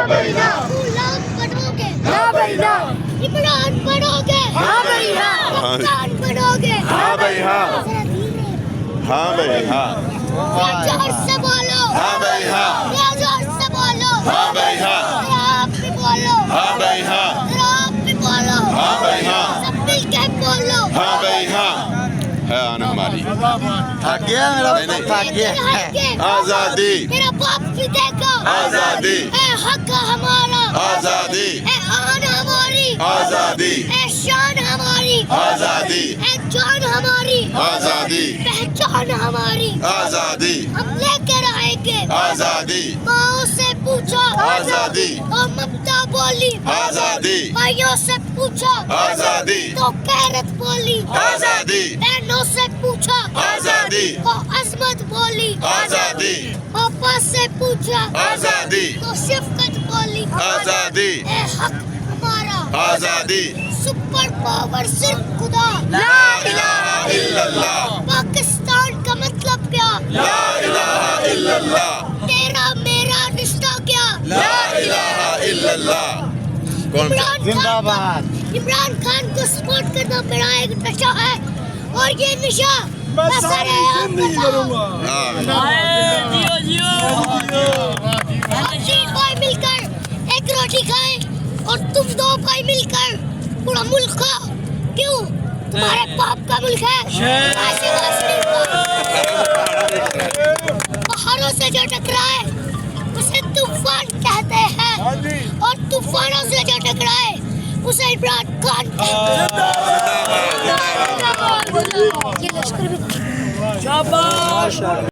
بھائی نا. غلام بنو گے. ہاں بھائی نا. عمران بنو گے. ہاں بھائی نا. کپتان بنو گے. ہاں بھائی ہاں. ہاں بھائی ہاں. زور سے بولو. ہاں بھائی ہاں. زور سے بولو. ہاں بھائی ہاں. آپ بھی بولو. ہاں بھائی ہاں. آپ بھی بولو. ہاں بھائی ہاں. سب مل کے بولو. ہاں بھائی ہاں. ہے آنا ہماری. تھک گیا میرا نہیں، نہیں. تھک گیا. آزادی. میرا باپ بھی دیکھا. آزادی. اے حق ہمارا. آزادی. اے آن ہماری. آزادی. اے شان ہماری. آزادی. اے جان ہماری. آزادی. پہچان ہماری. آزادی. ہم لے کر آئیں گے. آزادی. ماؤں سے پوچھا. آزادی. تو ممتا بولی. آزادی. بھائیوں سے پوچھا. آزادی. تو غیرت بولی. آزادی. بہنوں سے پوچھا. آزادی. تو عظمت بولی. آزادی. پاپا سے پوچھا. آزادی. تو شفقت بولی. آزادی. اے حق ہمارا. آزادی. سپر پاور صرف خدا. لا الہ الا اللہ. پاکستان کا مطلب کیا؟ لا الہ الا اللہ. تیرا میرا رشتہ کیا؟ لا الہ الا اللہ. کون عمران زندہ خان باد. عمران خان کو سپورٹ کرنا میرا ایک نشہ ہے اور یہ نشہ میں سارے عام بتاؤں. ہم 3 بھائی مل کر ایک روٹی کھائیں اور تم 2 بھائی مل کر پورا ملک کھاؤ. کیوں؟ تمہارے باپ کا ملک ہے. پہاڑوں سے جو ٹکرائے اسے طوفان کہتے ہیں اور طوفانوں سے جو ٹکرائے اسے عمران خان کہتے ہیں.